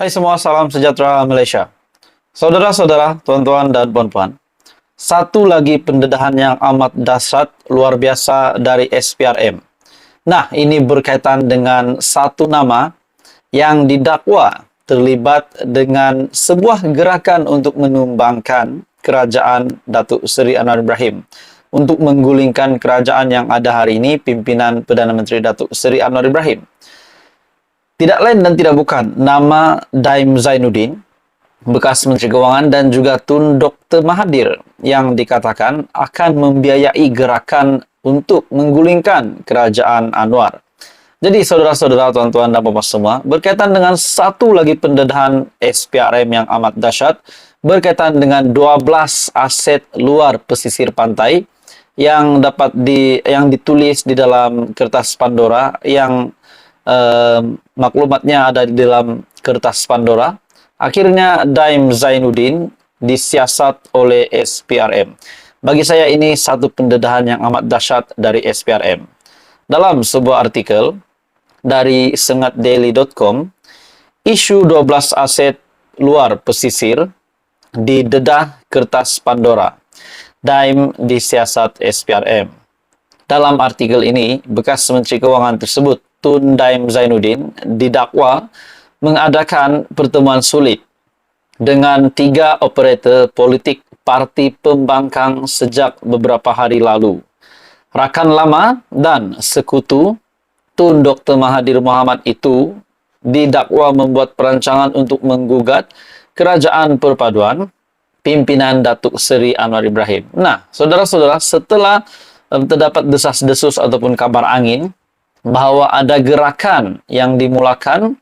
Hai semua, salam sejahtera Malaysia. Saudara-saudara, tuan-tuan dan puan-puan, satu lagi pendedahan yang amat dahsyat luar biasa dari SPRM. Nah, ini berkaitan dengan satu nama yang didakwa terlibat dengan sebuah gerakan untuk menumbangkan kerajaan Datuk Seri Anwar Ibrahim untuk menggulingkan kerajaan yang ada hari ini, pimpinan Perdana Menteri Datuk Seri Anwar Ibrahim. Tidak lain dan tidak bukan nama Daim Zainuddin, bekas Menteri Keuangan, dan juga Tun Dr. Mahathir yang dikatakan akan membiayai gerakan untuk menggulingkan kerajaan Anwar. Jadi saudara-saudara, tuan-tuan dan puan semua, berkaitan dengan satu lagi pendedahan SPRM yang amat dahsyat, berkaitan dengan 12 aset luar pesisir pantai yang ditulis di dalam kertas Pandora yang maklumatnya ada di dalam kertas Pandora. Akhirnya Daim Zainuddin disiasat oleh SPRM. Bagi saya ini satu pendedahan yang amat dahsyat dari SPRM. Dalam sebuah artikel dari sengatdaily.com, isu 12 aset luar pesisir didedah kertas Pandora. Daim disiasat SPRM. Dalam artikel ini, bekas Menteri Keuangan tersebut, Tun Daim Zainuddin, didakwa mengadakan pertemuan sulit dengan 3 operator politik parti pembangkang sejak beberapa hari lalu. Rakan lama dan sekutu Tun Dr. Mahathir Mohamad itu didakwa membuat perancangan untuk menggugat kerajaan perpaduan pimpinan Datuk Seri Anwar Ibrahim. Nah, saudara-saudara, setelah terdapat desas-desus ataupun kabar angin bahwa ada gerakan yang dimulakan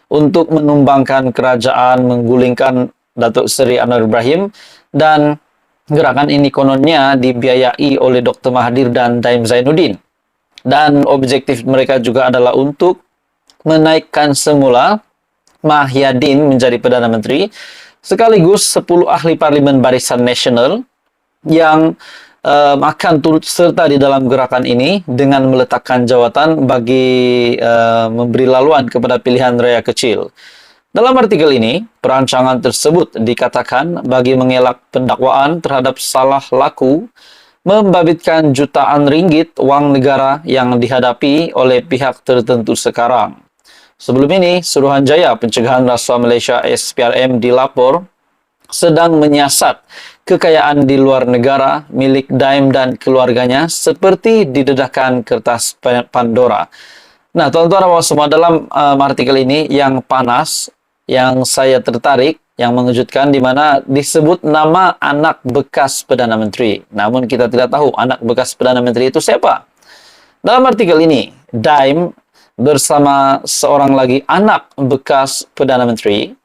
untuk menumbangkan kerajaan, menggulingkan Datuk Seri Anwar Ibrahim, dan gerakan ini kononnya dibiayai oleh Dr. Mahathir dan Daim Zainuddin. Dan objektif mereka juga adalah untuk menaikkan semula Mahyadin menjadi Perdana Menteri, sekaligus 10 ahli parlimen Barisan Nasional yang akan turut serta di dalam gerakan ini dengan meletakkan jawatan bagi memberi laluan kepada pilihan raya kecil. Dalam artikel ini, perancangan tersebut dikatakan bagi mengelak pendakwaan terhadap salah laku membabitkan jutaan ringgit wang negara yang dihadapi oleh pihak tertentu sekarang. Sebelum ini, Suruhanjaya Pencegahan Rasuah Malaysia SPRM dilapor sedang menyiasat kekayaan di luar negara milik Daim dan keluarganya seperti didedahkan kertas Pandora. Nah, tuan-tuan dan puan semua, dalam artikel ini yang panas, yang saya tertarik, yang mengejutkan, di mana disebut nama anak bekas Perdana Menteri. Namun kita tidak tahu anak bekas Perdana Menteri itu siapa. Dalam artikel ini, Daim bersama seorang lagi anak bekas Perdana Menteri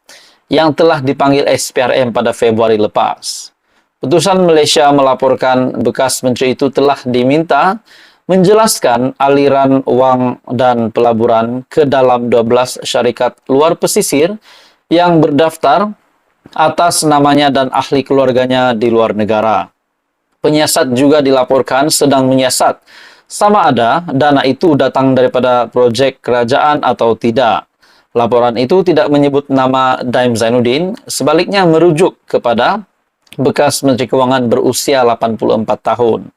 yang telah dipanggil SPRM pada Februari lepas. Putusan Malaysia melaporkan bekas menteri itu telah diminta menjelaskan aliran wang dan pelaburan ke dalam 12 syarikat luar pesisir yang berdaftar atas namanya dan ahli keluarganya di luar negara. Penyiasat juga dilaporkan sedang menyiasat sama ada dana itu datang daripada projek kerajaan atau tidak. Laporan itu tidak menyebut nama Daim Zainuddin, sebaliknya merujuk kepada bekas Menteri Keuangan berusia 84 tahun.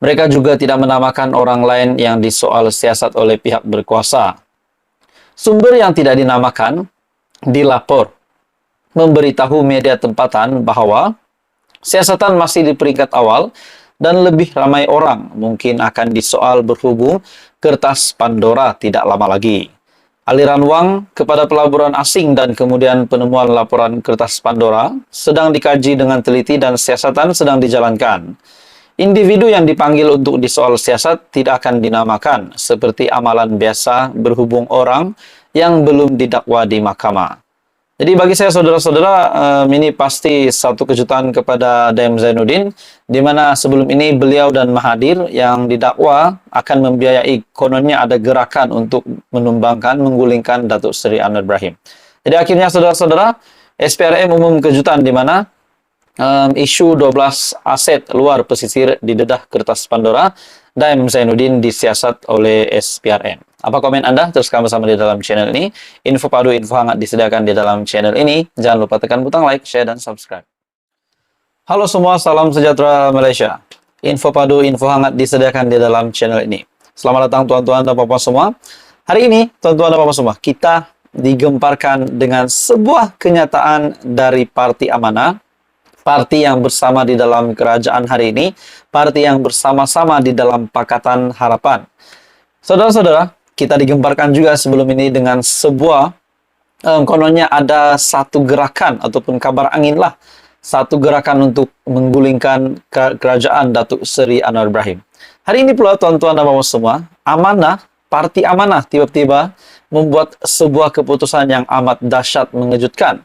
Mereka juga tidak menamakan orang lain yang disoal siasat oleh pihak berkuasa. Sumber yang tidak dinamakan dilapor memberitahu media tempatan bahwa siasatan masih di peringkat awal dan lebih ramai orang mungkin akan disoal berhubung kertas Pandora tidak lama lagi. Aliran wang kepada pelaburan asing dan kemudian penemuan laporan kertas Pandora sedang dikaji dengan teliti dan siasatan sedang dijalankan. Individu yang dipanggil untuk disoal siasat tidak akan dinamakan seperti amalan biasa berhubung orang yang belum didakwa di mahkamah. Jadi bagi saya, saudara-saudara, ini pasti satu kejutan kepada Daim Zainuddin, di mana sebelum ini beliau dan Mahathir yang didakwa akan membiayai, kononnya ada gerakan untuk menumbangkan, menggulingkan Datuk Seri Anwar Ibrahim. Jadi akhirnya, saudara-saudara, SPRM umum kejutan di mana isu 12 aset luar pesisir didedah kertas Pandora, Daim Zainuddin disiasat oleh SPRM. Apa komen Anda? Teruskan bersama di dalam channel ini. Info padu, info hangat disediakan di dalam channel ini. Jangan lupa tekan butang like, share, dan subscribe. Halo semua, salam sejahtera Malaysia. Info padu, info hangat disediakan di dalam channel ini. Selamat datang tuan-tuan dan bapak semua. Hari ini, tuan-tuan dan bapak semua, kita digemparkan dengan sebuah kenyataan dari Parti Amanah, parti yang bersama di dalam kerajaan hari ini, parti yang bersama-sama di dalam Pakatan Harapan. Saudara-saudara, kita digemparkan juga sebelum ini dengan sebuah, kononnya ada satu gerakan ataupun kabar angin lah, satu gerakan untuk menggulingkan kerajaan Datuk Seri Anwar Ibrahim. Hari ini pula tuan-tuan dan bapak semua, Amanah, Parti Amanah tiba-tiba membuat sebuah keputusan yang amat dahsyat mengejutkan.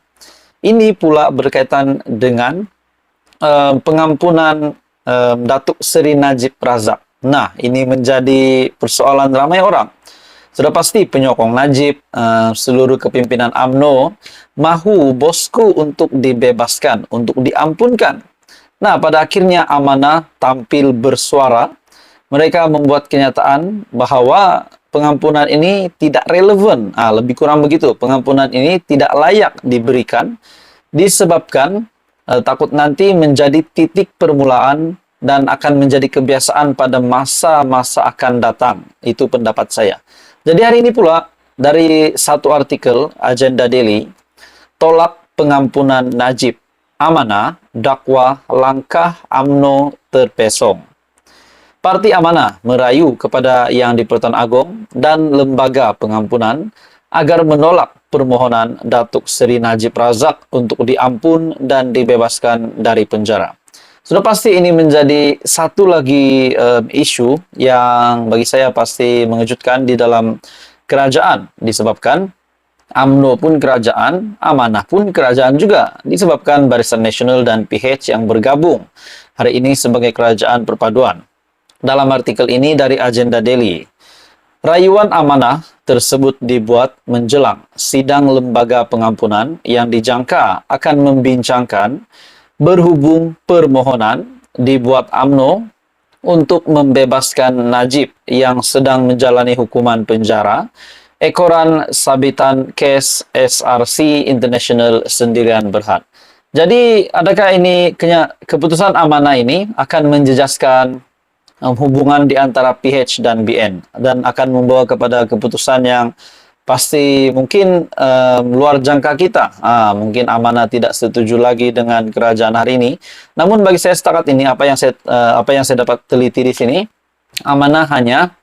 Ini pula berkaitan dengan pengampunan Datuk Seri Najib Razak. Nah, ini menjadi persoalan ramai orang. Sudah pasti penyokong Najib, seluruh kepimpinan UMNO mahu bosku untuk dibebaskan, untuk diampunkan. Nah, pada akhirnya Amanah tampil bersuara. Mereka membuat kenyataan bahwa pengampunan ini tidak relevan. Lebih kurang begitu. Pengampunan ini tidak layak diberikan disebabkan takut nanti menjadi titik permulaan dan akan menjadi kebiasaan pada masa-masa akan datang. Itu pendapat saya. Jadi hari ini pula dari satu artikel Agenda Daily, tolak pengampunan Najib, Amanah, dakwah langkah UMNO terpesong. Parti Amanah merayu kepada Yang di-Pertuan Agong dan Lembaga Pengampunan agar menolak permohonan Datuk Seri Najib Razak untuk diampun dan dibebaskan dari penjara. Sudah pasti ini menjadi satu lagi isu yang bagi saya pasti mengejutkan di dalam kerajaan, disebabkan UMNO pun kerajaan, Amanah pun kerajaan juga, disebabkan Barisan Nasional dan PH yang bergabung hari ini sebagai kerajaan perpaduan. Dalam artikel ini dari Agenda Daily, rayuan Amanah tersebut dibuat menjelang sidang lembaga pengampunan yang dijangka akan membincangkan berhubung permohonan dibuat UMNO untuk membebaskan Najib yang sedang menjalani hukuman penjara ekoran sabitan kes SRC International Sendirian Berhad. Jadi, adakah ini keputusan Amanah ini akan menjejaskan hubungan di antara PH dan BN dan akan membawa kepada keputusan yang pasti mungkin luar jangka kita. Mungkin Amanah tidak setuju lagi dengan kerajaan hari ini. Namun bagi saya setakat ini apa yang saya dapat teliti di sini, Amanah hanya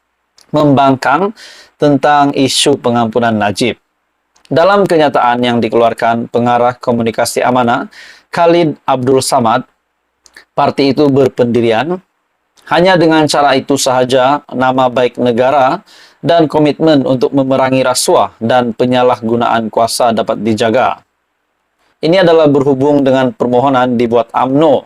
membangkang tentang isu pengampunan Najib. Dalam kenyataan yang dikeluarkan pengarah komunikasi Amanah, Khalid Abdul Samad, parti itu berpendirian hanya dengan cara itu sahaja nama baik negara dan komitmen untuk memerangi rasuah dan penyalahgunaan kuasa dapat dijaga. Ini adalah berhubung dengan permohonan dibuat UMNO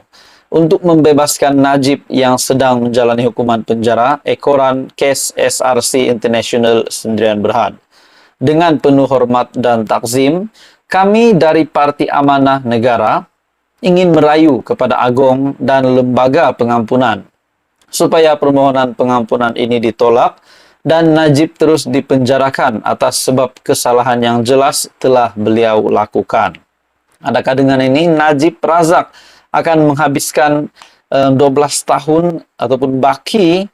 untuk membebaskan Najib yang sedang menjalani hukuman penjara ekoran kes SRC International Sendirian Berhad. Dengan penuh hormat dan takzim, kami dari Parti Amanah Negara ingin merayu kepada Agong dan Lembaga Pengampunan supaya permohonan pengampunan ini ditolak dan Najib terus dipenjarakan atas sebab kesalahan yang jelas telah beliau lakukan. Adakah dengan ini Najib Razak akan menghabiskan 12 tahun ataupun baki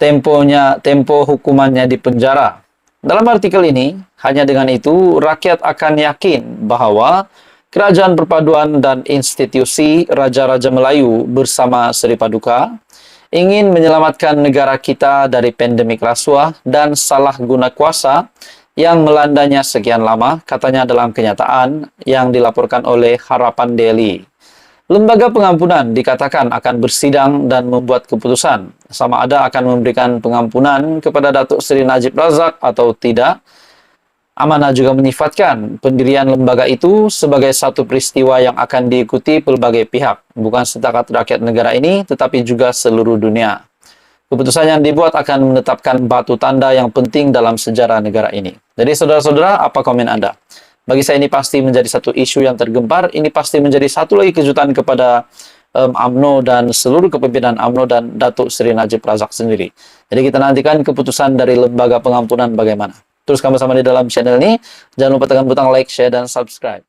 tempo hukumannya di penjara? Dalam artikel ini, hanya dengan itu rakyat akan yakin bahwa Kerajaan Perpaduan dan institusi Raja-Raja Melayu bersama Seri Paduka ingin menyelamatkan negara kita dari pandemik rasuah dan salah guna kuasa yang melandanya sekian lama, katanya dalam kenyataan yang dilaporkan oleh Harapan Daily. Lembaga pengampunan dikatakan akan bersidang dan membuat keputusan sama ada akan memberikan pengampunan kepada Datuk Seri Najib Razak atau tidak. Amanah juga menyifatkan pendirian lembaga itu sebagai satu peristiwa yang akan diikuti pelbagai pihak, bukan setakat rakyat negara ini, tetapi juga seluruh dunia. Keputusan yang dibuat akan menetapkan batu tanda yang penting dalam sejarah negara ini. Jadi saudara-saudara, apa komen Anda? Bagi saya ini pasti menjadi satu isu yang tergempar. Ini pasti menjadi satu lagi kejutan kepada UMNO dan seluruh kepemimpinan UMNO dan Datuk Seri Najib Razak sendiri. Jadi kita nantikan keputusan dari lembaga pengampunan bagaimana. Terus sama-sama di dalam channel ini. Jangan lupa tekan butang like, share, dan subscribe.